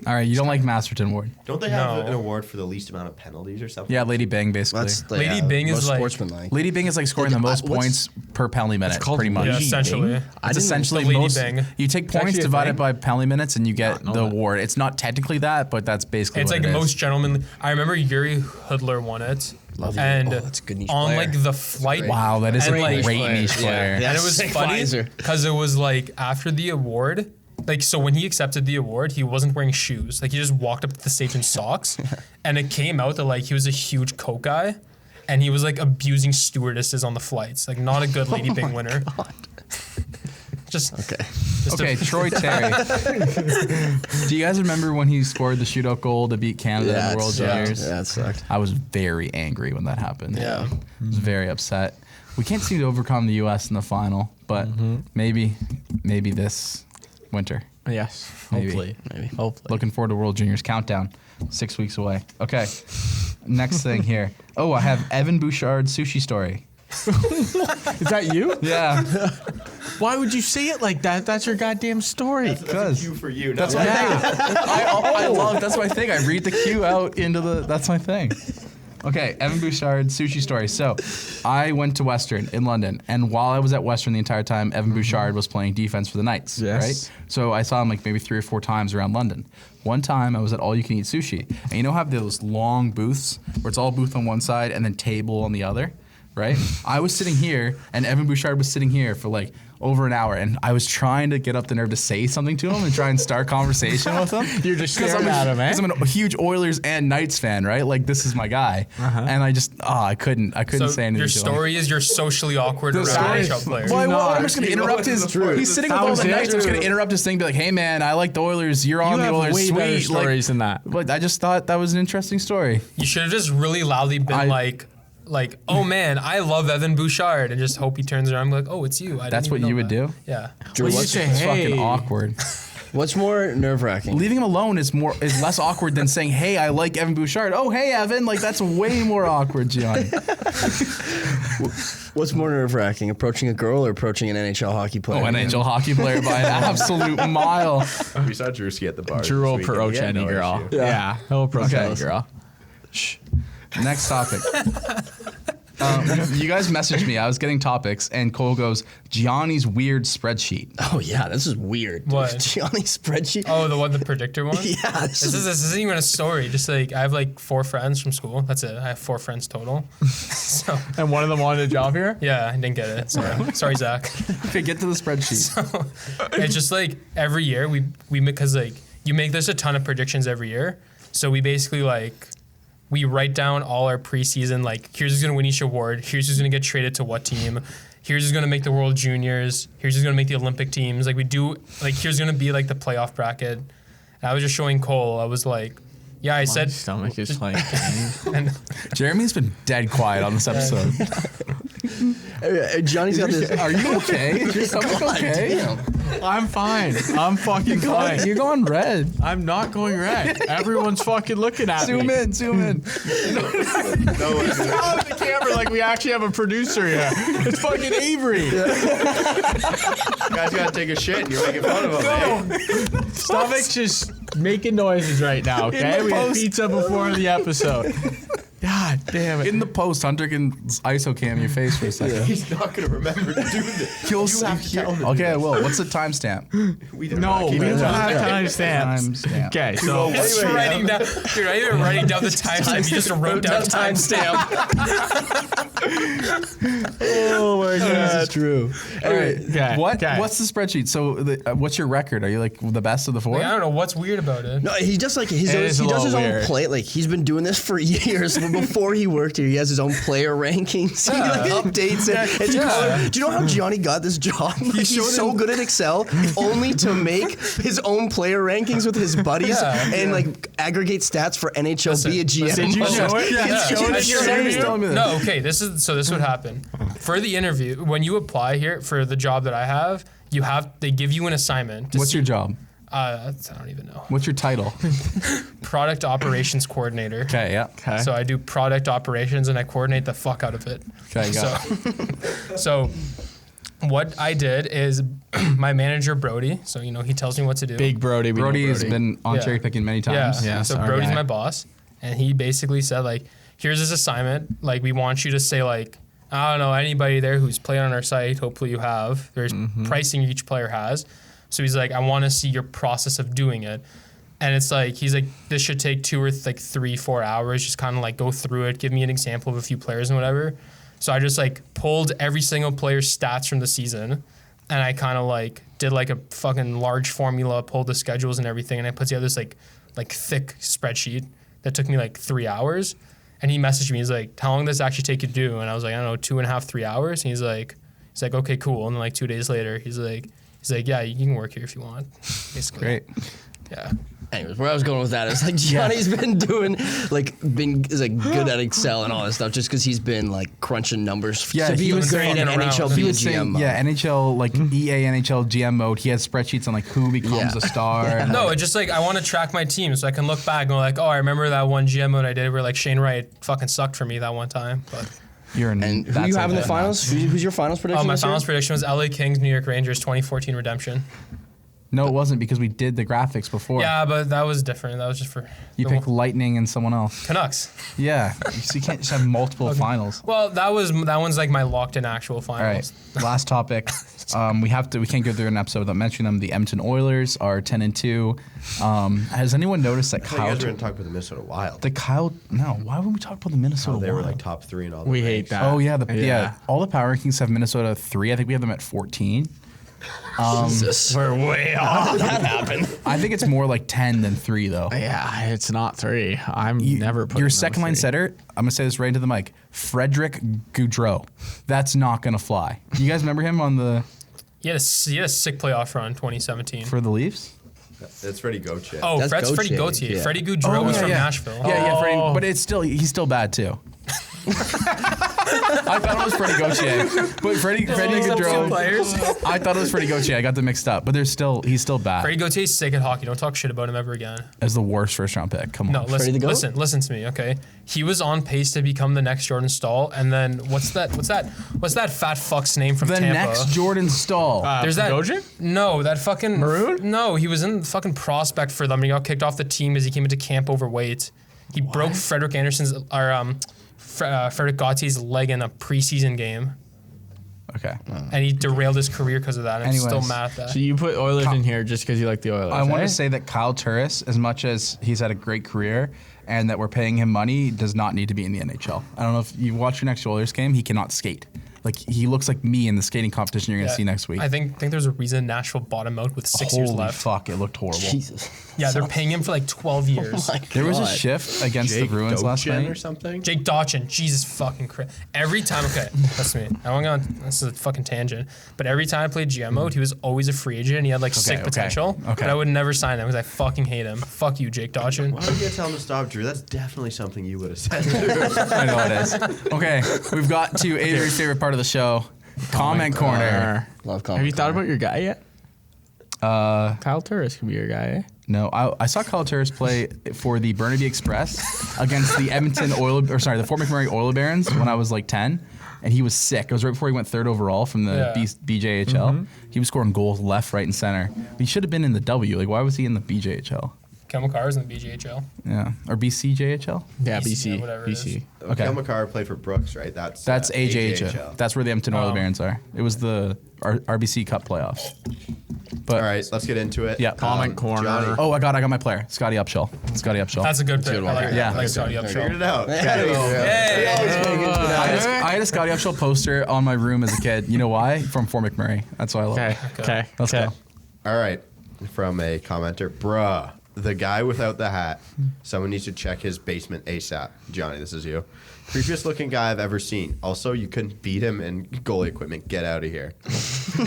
All right, you don't like Masterton Award. Don't they have No. an award for the least amount of penalties or something? Yeah, Lady Bing, basically. That's the, Lady Bing most is like- sportsmanlike. Lady Bing is like scoring the most points per penalty minute, called pretty much. Yeah, Lady essentially. Bing? It's essentially the Lady most. Bing. You take points actually a divided thing? by penalty minutes, and you get know the that. award. It's not technically that, but that's basically It's what like it is. most gentlemanly. I remember Yuri Hudler won it. Love and Yuri. Oh, that's a good niche on player. like the flight. Wow, that is a And, like, great niche player. Yeah. And it was Sick funny visor. because it was like after the award, like so when he accepted the award, he wasn't wearing shoes. Like he just walked up to the stage in socks, and it came out that like he was a huge coke guy, and he was like abusing stewardesses on the flights. Like not a good Lady Bing winner. Just Okay. Okay, Troy Terry. Do you guys remember when he scored the shootout goal to beat Canada in the World Juniors? Yeah, it sucked. I was very angry when that happened. Yeah. I was very upset. We can't seem to overcome the U.S. in the final, but maybe this winter. Yes. Maybe. Hopefully. Maybe. Hopefully. Looking forward to World Juniors countdown. 6 weeks away. Okay. Next thing here. Oh, I have Evan Bouchard's sushi story. Is that you? Yeah. Why would you say it like that? That's your goddamn story. That's a cue for you. That's not my me. thing. I love. That's my thing. I read the cue out into the. That's my thing. Okay, Evan Bouchard sushi story. So, I went to Western in London, and while I was at Western the entire time, Evan Bouchard was playing defense for the Knights. Yes. Right. So I saw him like maybe 3 or 4 times around London. One time I was at All You Can Eat Sushi, and you know how those long booths where it's all booth on one side and then table on the other. Right? I was sitting here, and Evan Bouchard was sitting here for like over an hour, and I was trying to get up the nerve to say something to him and try and start conversation with him. You're just 'Cause staring at him, eh? Because I'm a huge Oilers and Knights fan, right? Like this is my guy, and I just I couldn't so say anything. your to him. story is you're socially awkward around story- NHL players. Well, not. I'm just gonna interrupt his. He's sitting with all the Knights. I'm just gonna interrupt his thing. Be like, hey man, I like the Oilers. You're on You the have Oilers. way better Sweet. Like, stories than that. but I just thought that was an interesting story. You should have just really loudly been like, oh man, I love Evan Bouchard, and just hope he turns around and be like, oh, it's you. That's what you would do. Yeah. Well, you say, It's hey. fucking awkward. What's more nerve-wracking? Leaving him alone is less awkward than saying, "Hey, I like Evan Bouchard." Oh, hey, Evan. Like that's way more awkward, Gianni. What's more nerve-wracking, approaching a girl or approaching an NHL hockey player? Oh, an NHL hockey player by an absolute mile. We saw Drewski at the bar. Drew will this weekend. approach He had any no girl. issue. Yeah. He'll approach Okay. any girl. Next topic. You guys messaged me. I was getting topics, and Cole goes, "Gianni's weird spreadsheet." Oh yeah, this is weird. What? Gianni's spreadsheet. Oh, the predictor one? Yeah. This isn't even a story. Just like I have like 4 friends from school. That's it. I have 4 friends total. So And one of them wanted a job here? yeah, I didn't get it. Sorry, Zach. Okay, get to the spreadsheet. It's just like every year we because like you make there's a ton of predictions every year. So we basically like we write down all our preseason like here's who's gonna win each award, here's who's gonna get traded to what team, here's who's gonna make the World Juniors, here's who's gonna make the Olympic teams. Like we do like here's gonna be like the playoff bracket. And I was just showing Cole. I was like, yeah, I My said stomach is playing games. and Jeremy's been dead quiet on this episode. Johnny's got this. Are you okay? Is your stomach okay? Damn. I'm fine. I'm fucking fine. You're going red. I'm not going red. Everyone's fucking looking at Zoom me. in, zoom in. He's on the camera like we actually have a producer here. It's fucking Avery. You guys gotta take a shit and you're making fun of him. eh? Stomach's just making noises right now, okay? the We had post. pizza before the episode. God damn it. In the post, Hunter can ISO cam your face for a second. He's not gonna remember to do this. You'll You have to tell him to do Okay, this. well, what's the timestamp? We do No, not we keep don't it. have timestamps. Timestamp. Okay, so just writing down. You're not even writing down the timestamp. You just wrote down timestamp. oh my god, It's true. All right. Okay, What? okay. What's the spreadsheet? So, what's your record? Are you like the best of the 4? Like, I don't know what's weird about it. No, he just like It is a he does his little own weird. play. Like he's been doing this for years. But before he worked here, he has his own player rankings. He like updates it. It's called- do you know how Gianni got this job? Like, he's so good at Excel, only to make his own player rankings with his buddies and like aggregate stats for NHL. Listen, Be a GM. did you show it? Yeah, Did you show it I in your showed him. interview? Tell me this. No, okay. This would happen for the interview. When you apply here for the job that I have, they give you an assignment. What's your job? I don't even know. What's your title? Product operations coordinator. Okay, yeah. Okay. So I do product operations and I coordinate the fuck out of it. Okay, got So what I did is my manager Brody, so he tells me what to do. Big Brody. Brody has been on cherry picking many times. Yeah. So Brody's my boss, and he basically said like, here's this assignment. Like we want you to say like, I don't know, anybody there who's played on our site. Hopefully you have. There's pricing each player has. So he's like, I want to see your process of doing it. And it's like, he's like, this should take 2 or 3-4 hours. Just kind of like go through it. Give me an example of a few players and whatever. So I just like pulled every single player's stats from the season, and I kind of like did like a fucking large formula, pulled the schedules and everything, and I put together this like thick spreadsheet that took me like 3 hours. And he messaged me, he's like, how long does it actually take you to do? And I was like, I don't know, 2.5, 3 hours. And he's like, okay, cool. And then like 2 days later, he's like, yeah, you can work here if you want. Basically. Great. Yeah. Anyways, where I was going with that is like Gianni's been doing good at Excel and all that stuff just because he's been like crunching numbers. Yeah, to he be was great saying at around. NHL He being was GM saying, mode. yeah, NHL, like EA NHL GM mode. He has spreadsheets on like who becomes a star. And No, it's just like I want to track my team so I can look back and go like, oh, I remember that one GM mode I did where like Shane Wright fucking sucked for me that one time. But And who you have in the finals? Who's your finals prediction? my this year? finals prediction was LA Kings, New York Rangers, 2014 redemption. No, it wasn't because we did the graphics before. Yeah, but that was different. That was just for You the picked Lightning and someone else. Canucks. Yeah. So you can't just have multiple finals. Well, that one's like my locked in actual All right. finals. Last topic. We can't go through an episode without mentioning them. The Edmonton Oilers are 10-2. Has anyone noticed that I thought you guys were going to talk about the Minnesota Wild. Why would we talk about the Minnesota They were Wild? like top 3 and all. The We rankings. hate that. Oh yeah, all the power rankings have Minnesota 3. I think we have them at 14. Jesus. We're way How off. did that happen? I think it's more like 10 than 3 though. Yeah, it's not 3. I'm never putting Your them second at line 3. setter, I'm gonna say this right into the mic. Frederick Gaudreau. That's not gonna fly. You guys remember him on the He had a sick playoff run 2017. for the Leafs? That's Freddie Gauthier. Oh, That's Freddie Gauthier, Gauthier. yeah. Freddie Gaudreau was from Nashville. Yeah, Freddie, but he's still bad too. I thought it was Freddie Gauthier, but Freddie Gaudreau. I thought it was Freddie Gauthier. I got them mixed up, but he's still bad. Freddie Gautier's sick at hockey. Don't talk shit about him ever again. As the worst first round pick. Come on. No, Freddie the Goat? listen to me, okay? He was on pace to become the next Jordan Staal, and then what's that fat fuck's name from The Tampa? next Jordan Stahl. There's that. Gojic? No, that fucking Maroon? No, he was in fucking prospect for them. He got kicked off the team as he came into camp overweight. He broke Frederick Gautier's leg in a preseason game, Okay. and he derailed his career because of that. I'm still Anyways, mad at that. So you put Oilers in here just because you like the Oilers. I want eh? to say that Kyle Turris, as much as he's had a great career and that we're paying him money, does not need to be in the NHL. I don't know if you watch your next Oilers game, he cannot skate. Like, he looks like me in the skating competition you're going to see next week. I think there's a reason Nashville bought him out with 6 years Holy left. fuck, it looked horrible. Jesus. Yeah, they're paying him for like 12 years. There was a shift against Jake the Bruins last Dochin night. or something. Jake Dochin, Jesus fucking Christ. Every time, okay, that's me. I won't go on, this is a fucking tangent. But every time I played GM mode, he was always a free agent and he had like sick okay, potential. okay. But I would never sign him because I fucking hate him. Fuck you, Jake Dochin. Why would you tell him to stop, Drew? That's definitely something you would have said. I know it is. Okay, we've got to Avery's favorite part of the show, Comment Corner. Love Have you thought about your guy yet? Kyle Turris could be your guy, eh? No, I saw Kyle Turris play for the Burnaby Express against the the Fort McMurray Oil Barons when I was like 10, and he was sick. It was right before he went 3rd overall from the BJHL. He was scoring goals left, right, and center. He should have been in the W. Like, why was he in the BJHL? Kyle McCarr's in the BJHL. Yeah, or BCJHL? Yeah, BC, BC. whatever it is. BC. Okay. Kel McCarr played for Brooks, right? That's AJHL. That's where the Edmonton Oil Barons are. It was the RBC Cup playoffs. But All right, let's get into it. Yeah. Comment corner. Johnny. Oh, I got my player, Scotty Upshall. That's a good pick. I like Yeah. that. I like Scotty Figured it Upshall. out. I had a Scotty Upshall poster on my room as a kid. You know why? From Fort McMurray. That's why I love it. Okay. Let's go. All right, from a commenter, bruh, the guy without the hat. Someone needs to check his basement ASAP. Johnny, this is you. Creepiest looking guy I've ever seen. Also, you couldn't beat him in goalie equipment. Get out of here.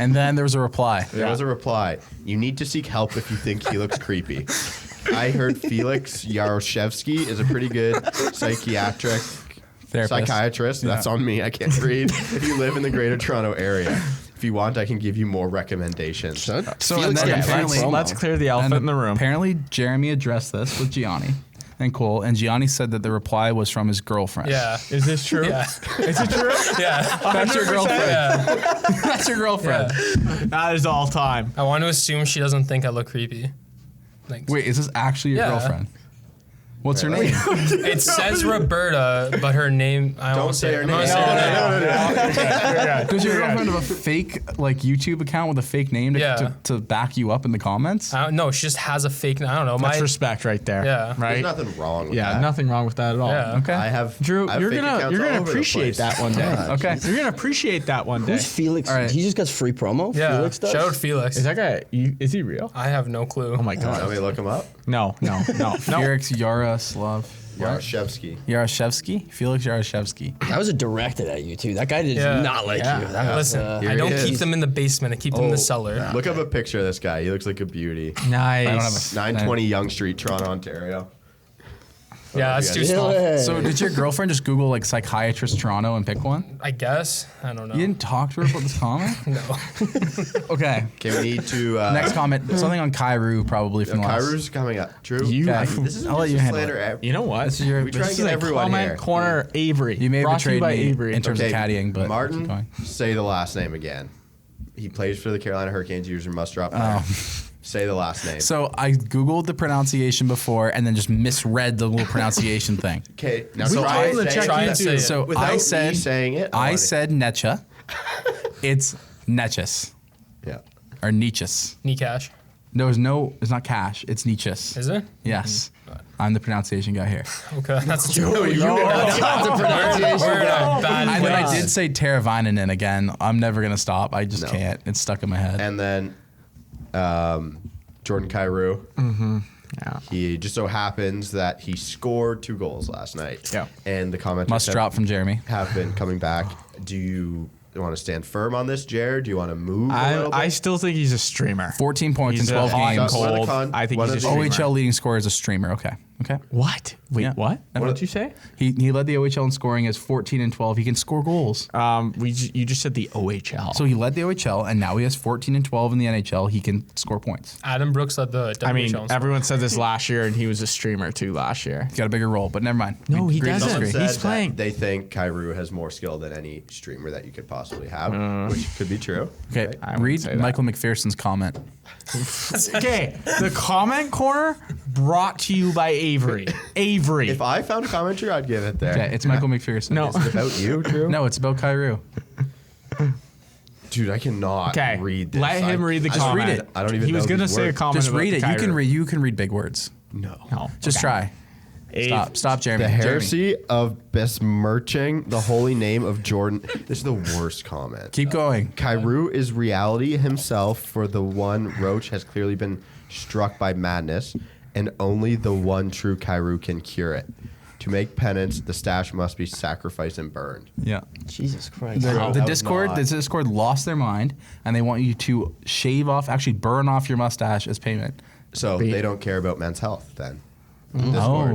And then there was a reply. There was a reply. You need to seek help if you think he looks creepy. I heard Felix Yaroshevsky is a pretty good psychiatrist. That's on me. I can't read. If you live in the Greater Toronto area. If you want, I can give you more recommendations. So and then apparently, Let's clear the elephant in the room. Apparently, Jeremy addressed this with Gianni. and Cole, and Gianni said that the reply was from his girlfriend. Yeah. Is this true? Yeah. Is it true? Yeah. That's your girlfriend. Yeah. That's your girlfriend. That is all time. I want to assume she doesn't think I look creepy. Thanks. Wait, is this actually your Yeah. girlfriend? What's her name? It says Roberta, but her name. I Don't won't say her it. name. I'm not saying her name. Does your girlfriend have a fake like YouTube account with a fake name to back you up in the comments? No, she just has a fake. I don't know. That's respect right there. Yeah. Right. There's nothing wrong with Yeah, that. nothing wrong with that at all. Yeah. Okay. I have Drew, I have you're fake accounts all gonna over the appreciate place. that one day. Okay. You're gonna appreciate that one day. Who's Felix? All right. He just got free promo. Yeah. Felix does. Shout out Felix. Is that guy? Is he real? I have no clue. Oh my god. Let me look him up. No. Felix Yaroslav. Yarashevsky. Yaroshevsky? Felix Yaroshevsky. That was a directed at you too. That guy did Yeah. not like you. That was, Listen, Here I don't he keep is. them in the basement. I keep them in the cellar. Look up a picture of this guy. He looks like a beauty. Nice. I don't have a 920 Yonge Street, Toronto, Ontario. Yeah, that's too small. So did your girlfriend just Google like psychiatrist Toronto and pick one? I guess. I don't know. You didn't talk to her about this comment? No. Okay. Okay, we need to. Next comment, something on Kairu probably from last. Kairu's coming up. Drew, Okay. this isn't I'll let just you a handle slander. it. You know what? This is your. We try This and is get a everyone comment here. corner Avery. You may have Brought to you betrayed by me Avery. in terms Okay, of caddying, but keep Martin, going. say the last name again. He plays for the Carolina Hurricanes. User must drop. Say the last name. So I Googled the pronunciation before and then just misread the little pronunciation thing. Okay, now So try I- and say try and it. say it. So Without I me said saying it. I wanna- said Necha. It's Neches Yeah. or Nietzsches. Nikash. No, it's not cash. It's Nietzsches. Is it? Yes. I'm the pronunciation guy here. Okay. That's true. No, you Not the pronunciation. We're in a bad And then I place. did say Teravainen again. I'm never gonna stop. I just No. can't. It's stuck in my head. And then Jordan Kyrou. Yeah. He just so happens that he scored 2 goals last night. Yeah. And the commenters Must drop from Jeremy. have been coming back. Do you want to stand firm on this, Jared? Do you want to move a little I bit? still think he's a streamer. 14 points He's in 12 a hot games. and One of the cold. I think one he's a of the streamer. OHL leading scorer is a streamer. Okay. What? Wait, Yeah. what? What What did you say? He led the OHL in scoring as 14 and 12. He can score goals. You just said the OHL. So he led the OHL, and now he has 14 and 12 in the NHL. He can score points. Adam Brooks led the I mean, WHL. everyone said this last year, and he was a streamer too last year. He's got a bigger role, but never mind. No, he Agree to doesn't. disagree. Someone He's said playing. that they think Kyrou has more skill than any streamer that you could possibly have, which could be true. Okay, right? I wouldn't read say that. Michael McPherson's comment. Okay, the comment corner brought to you by Avery. Avery. If I found a commentary, I'd give it there. Okay, it's Michael McPherson. No. Is it about you, Drew? No, it's about Kairu. Dude, I cannot Okay, read this. let him read the I just comment. read it. I don't even He know was gonna these say a words. comment. Just about read it. the Kyrie. You can read big words. No. No, Just okay. try. Stop, Jeremy. The Jeremy. heresy of besmirching the holy name of Jordan. This is the worst comment. Keep going. Kyrou is reality himself, for the one Roach has clearly been struck by madness, and only the one true Kyrou can cure it. To make penance, the stash must be sacrificed and burned. Yeah. Jesus Christ. The that was Discord, not- the Discord lost their mind, and they want you to shave off, actually burn off your mustache as payment. So they don't care about men's health then. Discord.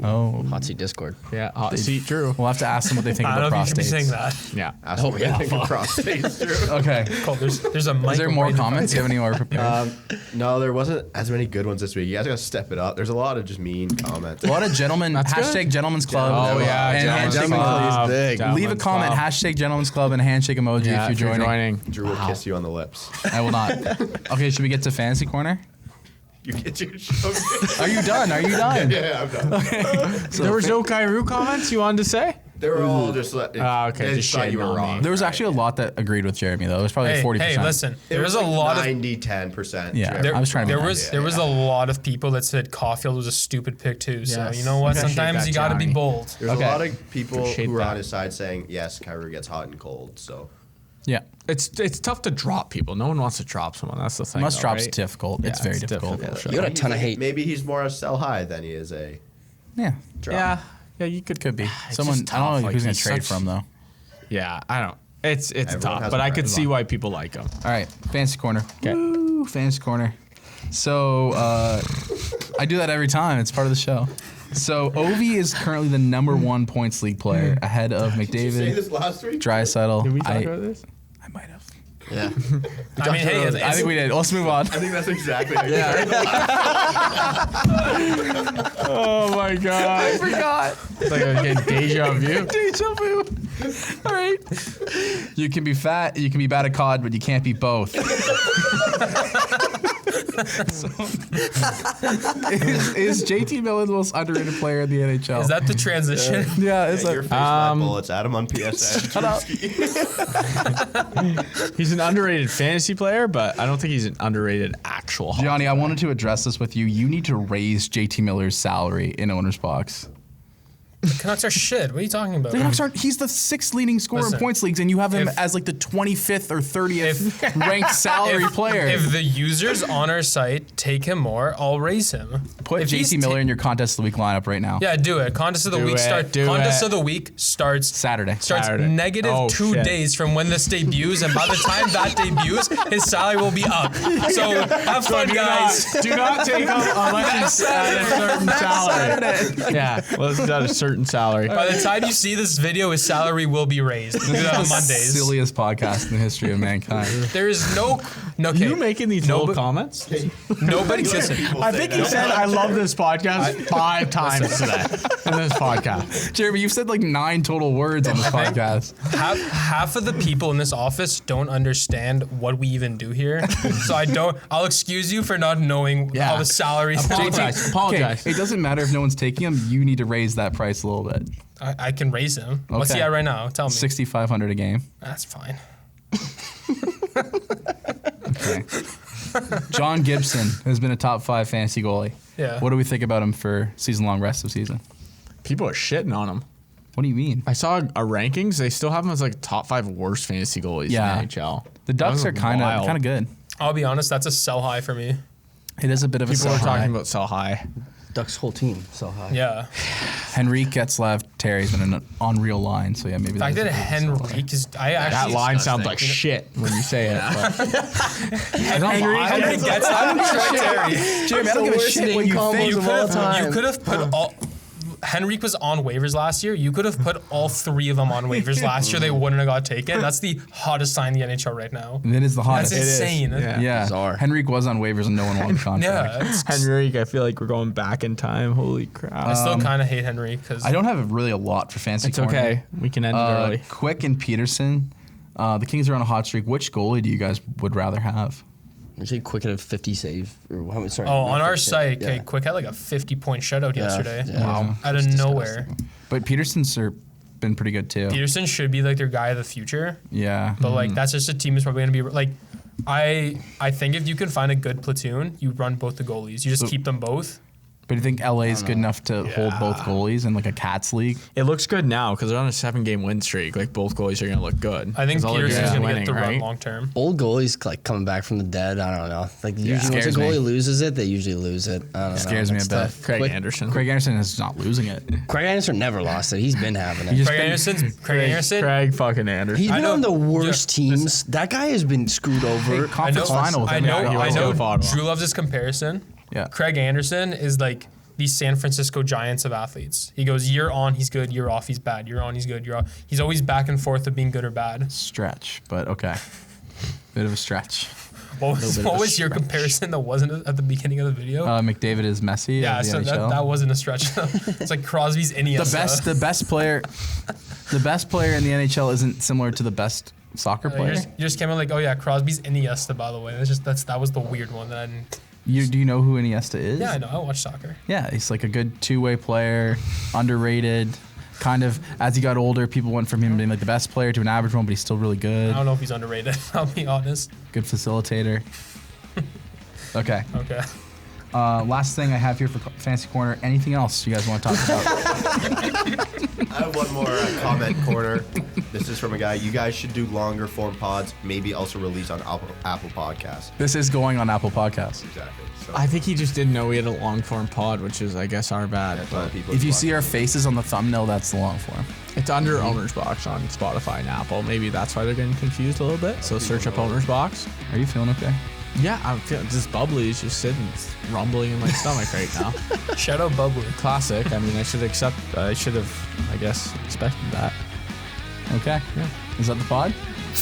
Oh. Hot seat Discord. Yeah, hot seat Drew. We'll have to ask them what they think I don't about know if you should be saying prostates. that. Yeah. Ask them what they think of prostates, Drew. Okay. Cool. There's a mic. Is there more right in front comments? of Do you have any more prepared? No, there wasn't as many good ones this week. You guys gotta step it up. There's a lot of just mean comments. A lot of gentlemen. Hashtag Gentlemen's Club. Oh, yeah, And Gentlemen's handshake Club. emoji. Big. Leave a Gentlemen's comment. Club. Hashtag Gentlemen's Club and a handshake emoji Yeah, if you're joining. Drew will kiss you on the lips. I will not. Okay, should we get to fantasy corner? You get your show. Are you done? Yeah, I'm done. There was no Kyrou comments you wanted to say? They were all just like, okay, they just thought you shitting were on wrong. me. There was actually a lot that agreed with Jeremy though. It was probably Hey, 40%. hey, listen. It There was a like lot of 90-10%. Yeah. Jared. I was trying to be there nice. was there was a lot of people that said Caulfield was a stupid pick too. So Yes. you know what? Appreciate Sometimes that, you got to be Gianni. bold. There's Okay. a lot of people Appreciate who were that. on his side saying, yes, Kyrou gets hot and cold. So Yeah. It's tough to drop people. No one wants to drop someone. That's the thing. Must though, drop's right? difficult. It's Yeah, very it's difficult. difficult. You got a ton of hate. Maybe he's more a sell high than he is a Yeah. drop. Yeah, you could. Could be. It's Someone, just I don't tough, know like, who's going he's to trade such- from though. Yeah, I don't. It's Everyone tough, has but a I could preference. see why people like him. All right, fantasy corner. Okay. Woo, fantasy corner. So I do that every time. It's part of the show. So Ovi is currently the #1 points league player ahead of Did you say McDavid, this last week? Draisaitl. Did we talk about this? I might have. Yeah. I mean, hey, I think we did. Let's move on. I think that's exactly how Oh my god. I forgot. It's like a deja vu. Deja vu. All right. You can be fat, you can be bad at COD, but you can't be both. Is JT Miller the most underrated player in the NHL? Is that the transition? Yeah, Get your face flat bullets. Adam on PSN. Shut up. He's an underrated fantasy player, but I don't think he's an underrated actual. Gianni, I wanted to address this with you. You need to raise JT Miller's salary in OwnersBox. The Canucks are shit. What are you talking about? The Canucks aren't. He's the 6th leading scorer Listen, in points leagues, and you have him if- as like the 25th or 30th ranked salary player. If the users on our site take him more, I'll raise him. Put If he's JT Miller in your contest of the week lineup right now. Yeah, do it. Contest of the Do week it, starts. do Contest it. of the week starts Saturday. Saturday. negative Oh, 2 shit. days from when this debuts, and by the time that debuts, his salary will be up. So have fun, guys. Do not take him unless it's at a certain salary. Yeah, unless it's at a certain salary. By the time you see this video, his salary will be raised. We'll do that on Mondays. Silliest podcast in the history of mankind. There is no. Okay, You making these little comments? nobody. Listen, I think he said, "I love this podcast" 5 times today in this podcast. Jeremy, you've said like 9 total words on this podcast. half of the people in this office don't understand what we even do here. So I'll excuse you for not knowing how the salaries. Apologize. Apologize. Okay, it doesn't matter if no one's taking him. You need to raise that price a little bit. I can raise him. What's he Okay. at right now? Tell me. 6,500 a game. That's fine. Okay. John Gibson has been a top 5 fantasy goalie. Yeah. What do we think about him for season-long rest of season? People are shitting on him. What do you mean? I saw a rankings. They still have him as like top 5 worst fantasy goalies Yeah. in the NHL. The Ducks That are was kind wild. of good. I'll be honest. That's a sell high for me. It is a bit of a People sell are high. talking about sell high. Ducks whole team so high. Yeah. Henrique Getzlav, Terry's been an unreal line, so yeah, maybe The fact that that Henrique is. I That actually. line sounds like shit when you say it. but- Henrique gets Terry. Jeremy, I don't give a shit what you think. You could have put all. Henrique was on waivers last year. You could have put all 3 of them on waivers last year. They wouldn't have got taken. That's the hottest sign in the NHL right now. It is the hottest. That's insane. Yeah. Yeah, Bizarre. Henrique was on waivers and no one wanted the contract. Yeah, it's, Henrique, I feel like we're going back in time. Holy crap. I still kind of hate Henrique because I don't have really a lot for fantasy. It's corner. okay. We can end it early. Quick and Peterson. The Kings are on a hot streak. Which goalie do you guys would rather have? You say Quick at a 50 save or how many? Sorry. Oh, not on our 50 site, yeah. okay, Quick had like a 50-point shutout yesterday. yeah. Wow. Out of nowhere. But Peterson's been pretty good too. Peterson should be like their guy of the future, Yeah. but like that's just a team that's probably going to be like. I think if you can find a good platoon, you run both the goalies. You just keep them both. But do you think LA is good enough to hold both goalies in like a Cats league? It looks good now because they're on a 7-game win streak. Like both goalies are going to look good. I think 'Cause all they're Peterson's doing going is to get the winning, run right? long term. Old goalies like coming back from the dead. I don't know. Like usually once a Scares me. goalie loses it, they usually lose it. I don't know. Scares me It's a bit. tough. Craig Quick- Anderson. Craig Anderson is not losing it. Craig Anderson never lost it. He's been having it. just Craig Anderson. Craig fucking Anderson. He's I been know- on the worst yeah, teams. That guy has been screwed over. Conference final with I him. know. Yeah, he I was know. good for Ottawa. Drew loves this comparison. Yeah. Craig Anderson is like the San Francisco Giants of athletes. He goes year on, he's good. Year off, he's bad. Year on, he's good. Year off, he's always back and forth of being good or bad. Stretch, but okay. Bit of a stretch. What was your comparison that wasn't at the beginning of the video? McDavid is Messi. yeah, of the so NHL. that wasn't a stretch. It's like Crosby's Iniesta. the best player in the NHL isn't similar to the best soccer You player. just came in like, oh yeah, Crosby's Iniesta. By the way, that was the weird one that I didn't. Do you know who Iniesta is? Yeah, I know. I watch soccer. Yeah, he's like a good two-way player, underrated. Kind of, as he got older, people went from him being like the best player to an average one, but he's still really I good. don't know if he's underrated. I'll be honest. Good facilitator. Okay. Okay. Last thing I have here for Fantasy Corner. Anything else you guys want to talk about? I have one more comment corner. This is from a guy. You guys should do longer form pods, maybe also release on Apple Podcasts. This is going on Apple Podcasts. Exactly. So I think he just didn't know we had a long form pod, which is, I guess, our bad. that's why But people If you watch see our faces on the thumbnail, that's the long form. it's under OwnersBox on Spotify and Apple. Maybe that's why they're getting confused a little bit. So search up OwnersBox. Are you feeling okay? Yeah, I'm feeling just bubbly. It's just sitting, it's rumbling in my stomach right now. Shout out Bubbly. Classic. I mean, I should have, I guess, expected that. Okay. Yeah. Is that the pod?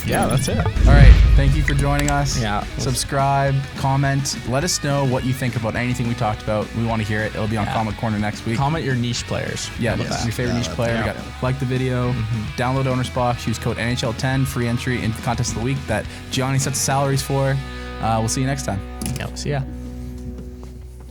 Yeah, that's it. All right. Thank you for joining us. Yeah. Subscribe, comment. Let us know what you think about anything we talked about. We want to hear it. It'll be on Comment Corner next week. Comment your niche players. Yeah, your favorite niche player. We got like the video, download OwnersBox, use code NHL10, free entry into the contest of the week that Gianni sets salaries for. We'll see you next time. Yeah, see ya.